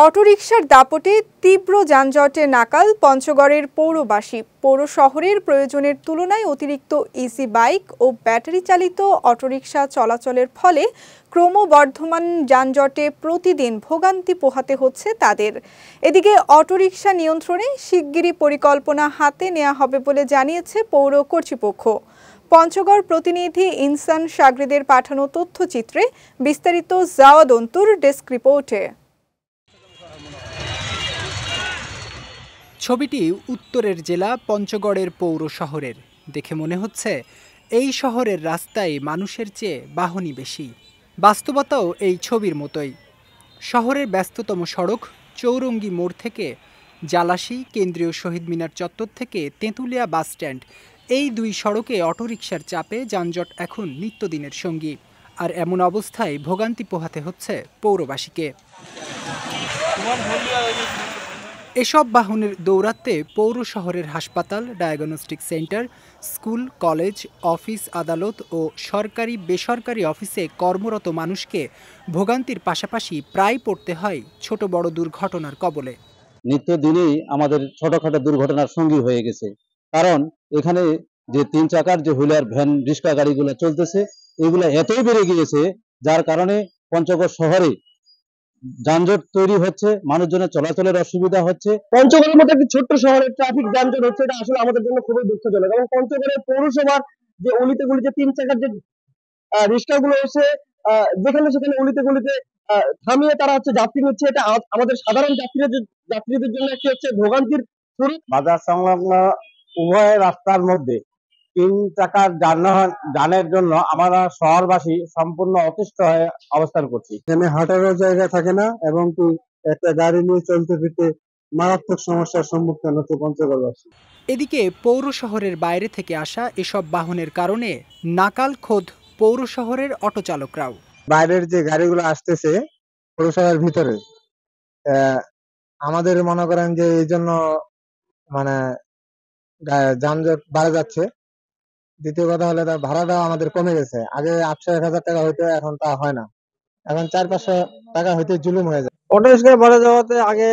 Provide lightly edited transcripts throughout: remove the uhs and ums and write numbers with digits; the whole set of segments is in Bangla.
অটোরিকশার দাপটে তীব্র যানজটে নাকাল পঞ্চগড়ের পৌরবাসী। পৌর শহরের প্রয়োজনের তুলনায় অতিরিক্ত ইজি বাইক ও ব্যাটারি চালিত অটোরিকশা চলাচলের ফলে ক্রমবর্ধমান যানজটে প্রতিদিন ভোগান্তি পোহাতে হচ্ছে তাদের। এদিকে অটোরিকশা নিয়ন্ত্রণে শিগগিরই পরিকল্পনা হাতে নেওয়া হবে বলে জানিয়েছে পৌর কর্তৃপক্ষ। পঞ্চগড় প্রতিনিধি ইনসান সাগরিদের পাঠানো তথ্যচিত্রে বিস্তারিত জাওয়াদ অন্তুর ডেস্ক রিপোর্টে। ছবিটি উত্তরের জেলা পঞ্চগড়ের পৌর শহরের। দেখে মনে হচ্ছে এই শহরের রাস্তায় মানুষের চেয়ে বাহনই বেশি। বাস্তবতাও এই ছবির মতোই। শহরের ব্যস্ততম সড়ক চৌরঙ্গী মোড় থেকে জালাশী, কেন্দ্রীয় শহীদ মিনার চত্বর থেকে তেঁতুলিয়া বাস স্ট্যান্ড, এই দুই সড়কে অটোরিকশার চাপে যানজট এখন নিত্যদিনের সঙ্গী। আর এমন অবস্থায় ভোগান্তি পোহাতে হচ্ছে পৌরবাসীকে। এসব বাহনের দৌরাত্মে পৌর শহরের হাসপাতাল, diagnostic centre, school, college, office, আদালত ও সরকারি বেসরকারি অফিসে কর্মরত মানুষকে ভোগান্তির পাশাপাশি প্রায় পড়তে হয় ছোট বড় দুর্ঘটনার কবলে। নিত্যদিনই আমাদের ছোটখাটো দুর্ঘটনার সঙ্গী হয়ে গেছে। কারণ এখানে যে 3 চাকার যে হুইলার, ভ্যান, রিক্সা গাড়িগুলো চলতেছে, এগুলো এতই বেড়ে গিয়েছে যার কারণে পঞ্চগড় শহরে যানজট তৈরি হচ্ছে, মানুষজনের চলাচলের অসুবিধা হচ্ছে। পঞ্চগড়ের মতো একটি ছোট্ট শহরের ট্রাফিক যানজট হচ্ছে, এটা আসলে আমাদের জন্য খুবই দুঃখজনক। এবং পঞ্চগড়ের পৌরসভার যে অলিতে গলিতে 3 চাকার যে রিক্সাগুলো এসে যেখানে সেখানে অলিতে গলিতে থামিয়ে তারা যাত্রী নিচ্ছে, এটা আমাদের সাধারণ যাত্রীদের জন্য একটি ভোগান্তির শুরু। বাজার সংলগ্ন উভয় রাস্তার মধ্যে 3 চাকার যানের জন্য আমরা শহরবাসী সম্পূর্ণ অতিষ্ঠ হয়ে অবস্থান করছি। এখানে হাঁটারও জায়গা থাকে না এবং একটা গাড়ি নিয়ে চলতে ফিরতে মারাত্মক সমস্যার সম্মুখীন হচ্ছে পঞ্চগড়বাসী। এদিকে পৌর শহরের বাইরে থেকে আসা এসব বাহনের কারণে নাকাল খোদ পৌর শহরের অটো চালকরাও। বাইরের যে গাড়িগুলো আসতেছে পৌরসভার ভিতরে, আমাদের মনে করেন যে এই জন্য মানে যানজট বাড়ে যাচ্ছে। দ্বিতীয় কথা হলে তার ভাড়াটাও আমাদের কমে গেছে। আগে 800-1000 টাকা হইতো, এখন তা হয় না। এখন 400-500 টাকা হইতে জুলুম হয়ে যায়। অটো রিক্সা বাড়া যাওয়াতে আগে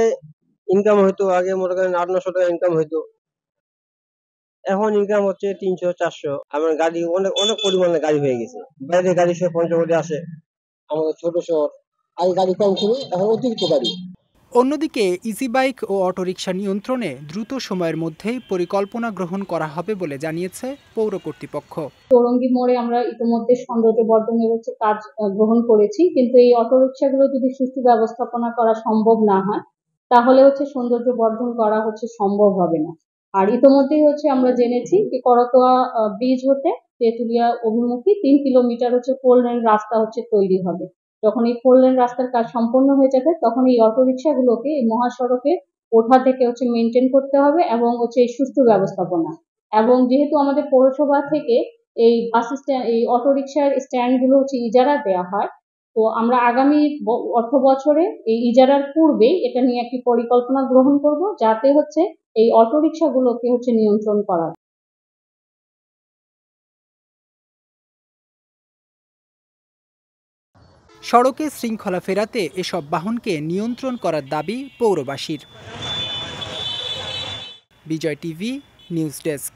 ইনকাম হইতো, আগে মনে করেন 800-900 টাকা ইনকাম হইতো, এখন ইনকাম হচ্ছে 300-400। আমার গাড়ি অনেক পরিমাণে গাড়ি হয়ে গেছে। বাইরে গাড়ি সব পঞ্চগড়ে আসে, আমাদের ছোট শহর। আগে গাড়ি কম ছিল, এখন অতিরিক্ত গাড়ি। অন্যদিকে ইজি বাইক ও অটোরিকশা নিয়ন্ত্রণে দ্রুত সময়ের মধ্যেই পরিকল্পনা গ্রহণ করা হবে বলে জানিয়েছে পৌর কর্তৃপক্ষ। চৌরঙ্গী মোড়ে আমরা ইতিমধ্যে সৌন্দর্য বর্ধনের কাজ গ্রহণ করেছি, কিন্তু এই অটোরিকশাগুলো যদি সুষ্ঠু ব্যবস্থাপনা করা সম্ভব না হয় তাহলে সৌন্দর্য বর্ধন করা সম্ভব হবে না। আর ইতিমধ্যেই আমরা জেনেছি যে করতোয়া ব্রিজ হতে তেঁতুলিয়া অভিমুখী 3 কিলোমিটার 4 লেন রাস্তা তৈরি হবে। যখন এই 4 লেন রাস্তার কাজ সম্পন্ন হয়ে যাবে তখন এই অটোরিকশাগুলোকে এই মহাসড়কে ওঠা থেকে মেনটেন করতে হবে এবং এই সুষ্ঠু ব্যবস্থাপনা। এবং যেহেতু আমাদের পৌরসভা থেকে এই বাস স্ট্যান্ড, এই অটোরিকশার স্ট্যান্ড গুলো ইজারা দেওয়া হয়, তো আমরা আগামী অর্থ বছরে এই ইজারার পূর্বে এটা নিয়ে একটি পরিকল্পনা গ্রহণ করব, যাতে এই অটোরিকশাগুলোকে নিয়ন্ত্রণ করা। সড়কে শৃঙ্খলা ফেরাতে এসব বাহনকে নিয়ন্ত্রণ করার দাবি পৌরবাসীর। বিজয় টিভি নিউজ ডেস্ক।